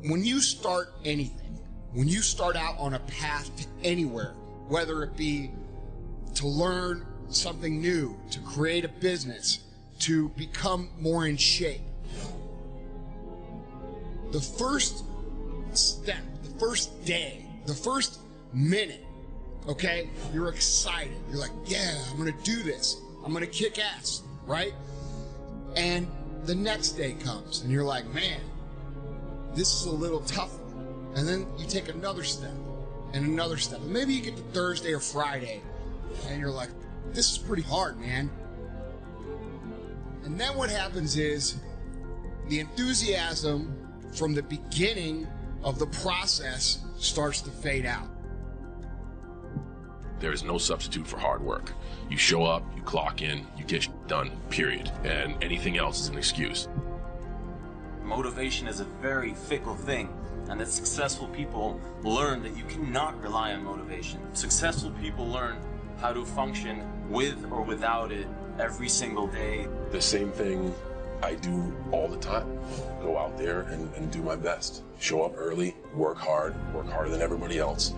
When you start anything, when you start out on a path to anywhere, whether it be to learn something new, to create a business, to become more in shape, the first step, the first day, the first minute, okay, you're excited. You're like, yeah, I'm gonna do this. I'm gonna kick ass, right? And the next day comes and you're like, man, this is a little tougher. And then you take another step and another step. And maybe you get to Thursday or Friday and you're like, this is pretty hard, man. And then what happens is the enthusiasm from the beginning of the process starts to fade out. There is no substitute for hard work. You show up, you clock in, you get done, period. And anything else is an excuse. Motivation is a very fickle thing, and that successful people learn that you cannot rely on motivation. Successful people learn how to function with or without it every single day. The same thing I do all the time. Go out there and do my best. Show up early, work harder than everybody else.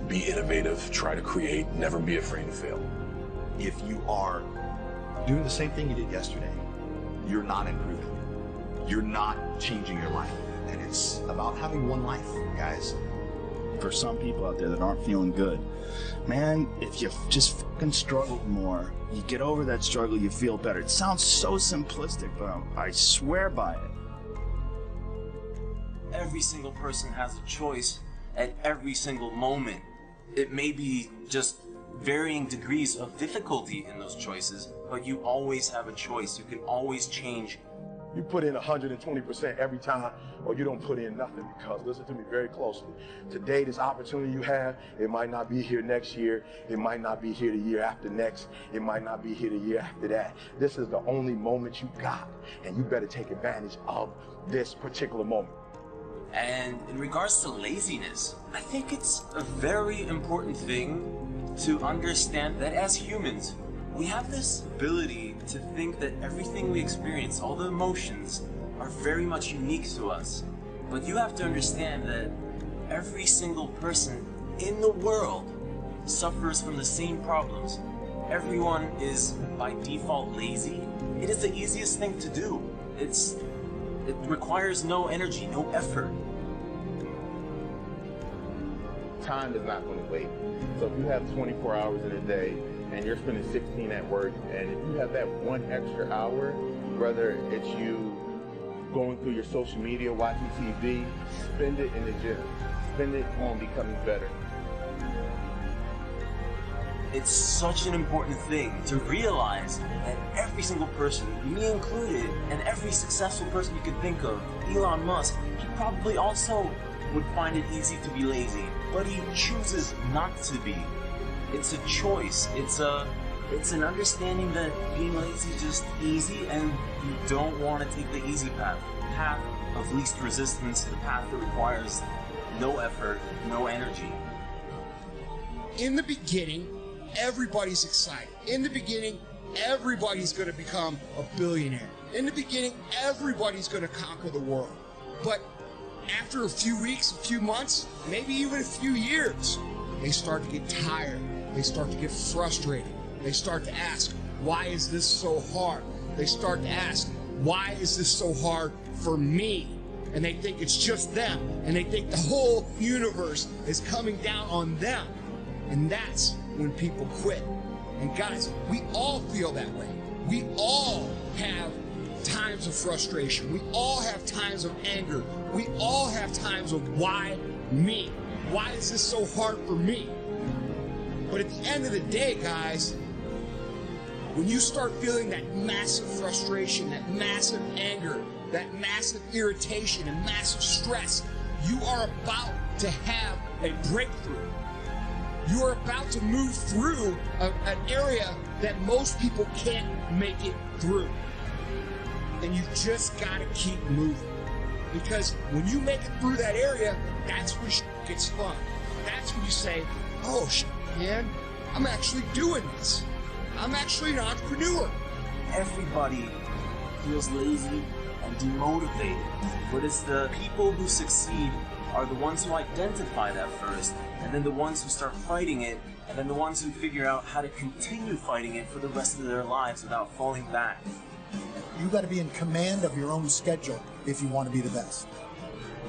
Be innovative, try to create, never be afraid to fail. If you are doing the same thing you did yesterday, you're not improving. You're not changing your life. And it's about having one life, guys. For some people out there that aren't feeling good, man, if you just fucking struggled more, you get over that struggle, you feel better. It sounds so simplistic, but I swear by it. Every single person has a choice at every single moment. It may be just varying degrees of difficulty in those choices, but you always have a choice. You can always change. You put in 120% every time, or you don't put in nothing, because listen to me very closely. Today, this opportunity you have, it might not be here next year. It might not be here the year after next. It might not be here the year after that. This is the only moment you got, and you better take advantage of this particular moment. And in regards to laziness, I think it's a very important thing to understand that as humans, we have this ability to think that everything we experience, all the emotions, are very much unique to us. But you have to understand that every single person in the world suffers from the same problems. Everyone is by default lazy. It is the easiest thing to do. It requires no energy, no effort. Time is not going to wait. So if you have 24 hours in a day and you're spending 16 at work, and if you have that one extra hour, whether it's you going through your social media, watching TV, spend it in the gym. Spend it on becoming better. It's such an important thing to realize that every single person, me included, and every successful person you could think of, Elon Musk, he probably also would find it easy to be lazy, but he chooses not to be. It's a choice. It's an understanding that being lazy is just easy, and you don't want to take the easy path. The path of least resistance, the path that requires no effort, no energy. In the beginning, everybody's excited. In the beginning, everybody's going to become a billionaire. In the beginning, everybody's going to conquer the world. But after a few weeks, a few months, maybe even a few years, they start to get tired. They start to get frustrated. They start to ask, why is this so hard? They start to ask, why is this so hard for me? And they think it's just them. And they think the whole universe is coming down on them. And that's when people quit. And guys, we all feel that way. We all have times of frustration. We all have times of anger. We all have times of why me? Why is this so hard for me? But at the end of the day, guys, when you start feeling that massive frustration, that massive anger, that massive irritation and massive stress, you are about to have a breakthrough. You are about to move through an area that most people can't make it through. And you just gotta keep moving. Because when you make it through that area, that's when shit gets fun. That's when you say, oh shit, man, I'm actually doing this. I'm actually an entrepreneur. Everybody feels lazy, and and demotivated. But it's the people who succeed are the ones who identify that first, and then the ones who start fighting it, and then the ones who figure out how to continue fighting it for the rest of their lives without falling back. You got to be in command of your own schedule if you want to be the best.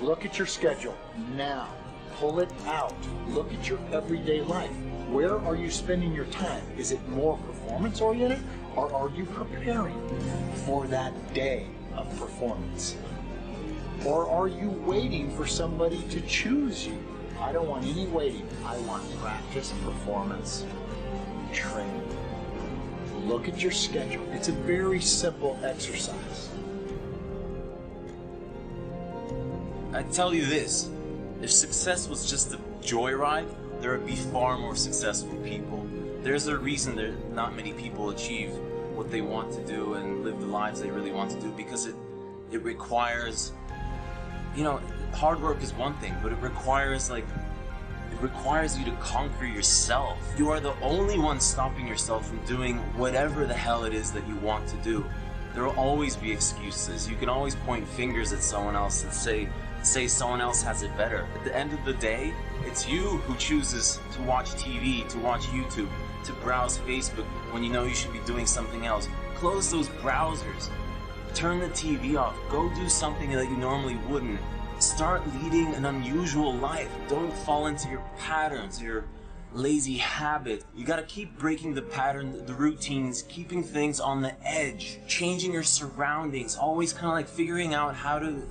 Look at your schedule now. Pull it out. Look at your everyday life. Where are you spending your time? Is it more performance-oriented, or are you preparing for that day of performance? Or are you waiting for somebody to choose you? I don't want any waiting. I want practice, performance, training. Look at your schedule. It's a very simple exercise. I tell you this, if success was just a joyride, there would be far more successful people. There's a reason that not many people achieve what they want to do and live the lives they really want to do, because it requires, you know, hard work is one thing, but it requires you to conquer yourself. You are the only one stopping yourself from doing whatever the hell it is that you want to do. There will always be excuses. You can always point fingers at someone else and say someone else has it better. At the end of the day, it's you who chooses to watch TV, to watch YouTube, to browse Facebook when you know you should be doing something else. Close those browsers. Turn the TV off. Go do something that you normally wouldn't. Start leading an unusual life. Don't fall into your patterns, your lazy habit. You gotta keep breaking the pattern, the routines, keeping things on the edge, changing your surroundings, always kind of like figuring out how to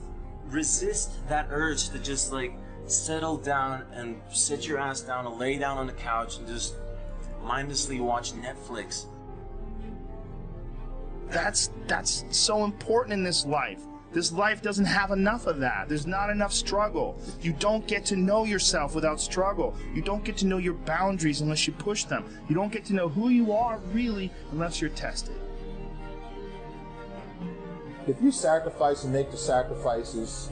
resist that urge to just like settle down and sit your ass down and lay down on the couch and just mindlessly watch Netflix. That's so important in this life. This life doesn't have enough of that. There's not enough struggle. You don't get to know yourself without struggle. You don't get to know your boundaries unless you push them. You don't get to know who you are really unless you're tested. If you sacrifice and make the sacrifices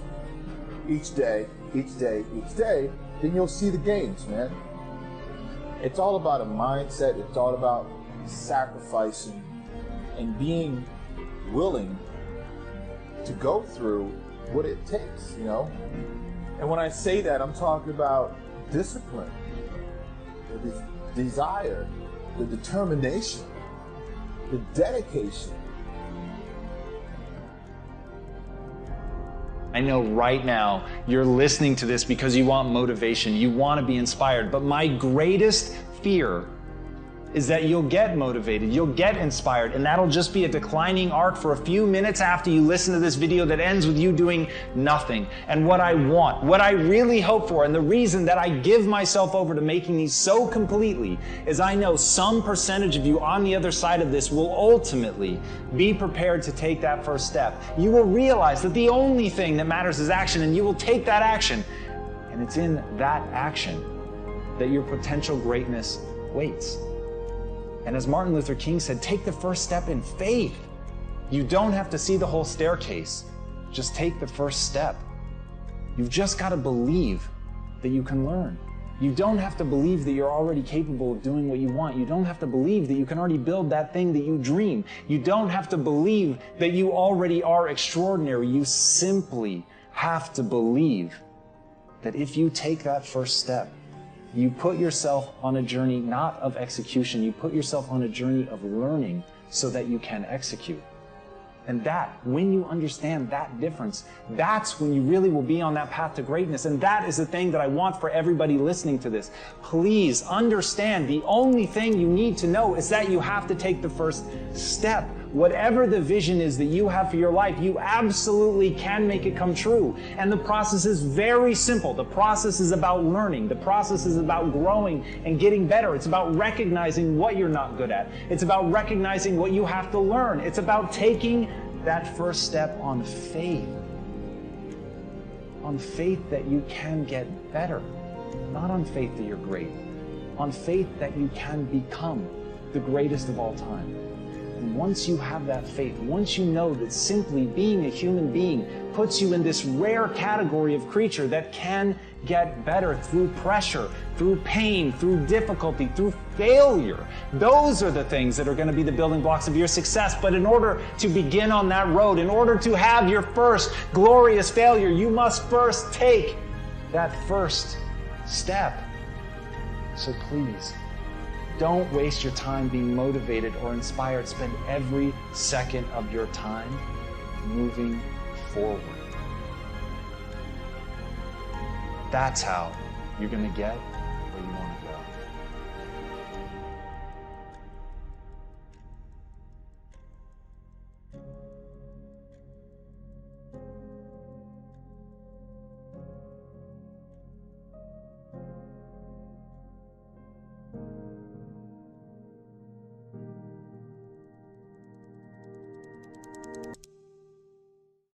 each day, then you'll see the gains, man. It's all about a mindset. It's all about sacrificing and being willing to go through what it takes, you know? And when I say that, I'm talking about discipline, the desire, the determination, the dedication. I know right now you're listening to this because you want motivation, you want to be inspired, but my greatest fear is that you'll get motivated, you'll get inspired, and that'll just be a declining arc for a few minutes after you listen to this video that ends with you doing nothing. And what I want, what I really hope for, and the reason that I give myself over to making these so completely is I know some percentage of you on the other side of this will ultimately be prepared to take that first step. You will realize that the only thing that matters is action, and you will take that action. And it's in that action that your potential greatness waits. And as Martin Luther King said, take the first step in faith. You don't have to see the whole staircase. Just take the first step. You've just got to believe that you can learn. You don't have to believe that you're already capable of doing what you want. You don't have to believe that you can already build that thing that you dream. You don't have to believe that you already are extraordinary. You simply have to believe that if you take that first step, you put yourself on a journey not of execution, you put yourself on a journey of learning so that you can execute. And that, when you understand that difference, that's when you really will be on that path to greatness. And that is the thing that I want for everybody listening to this. Please understand, the only thing you need to know is that you have to take the first step. Whatever the vision is that you have for your life, you absolutely can make it come true. And the process is very simple. The process is about learning. The process is about growing and getting better. It's about recognizing what you're not good at. It's about recognizing what you have to learn. It's about taking that first step on faith. On faith that you can get better. Not on faith that you're great. On faith that you can become the greatest of all time. And once you have that faith, once you know that simply being a human being puts you in this rare category of creature that can get better through pressure, through pain, through difficulty, through failure. Those are the things that are going to be the building blocks of your success. But in order to begin on that road, in order to have your first glorious failure, you must first take that first step. So please, don't waste your time being motivated or inspired. Spend every second of your time moving forward. That's how you're going to get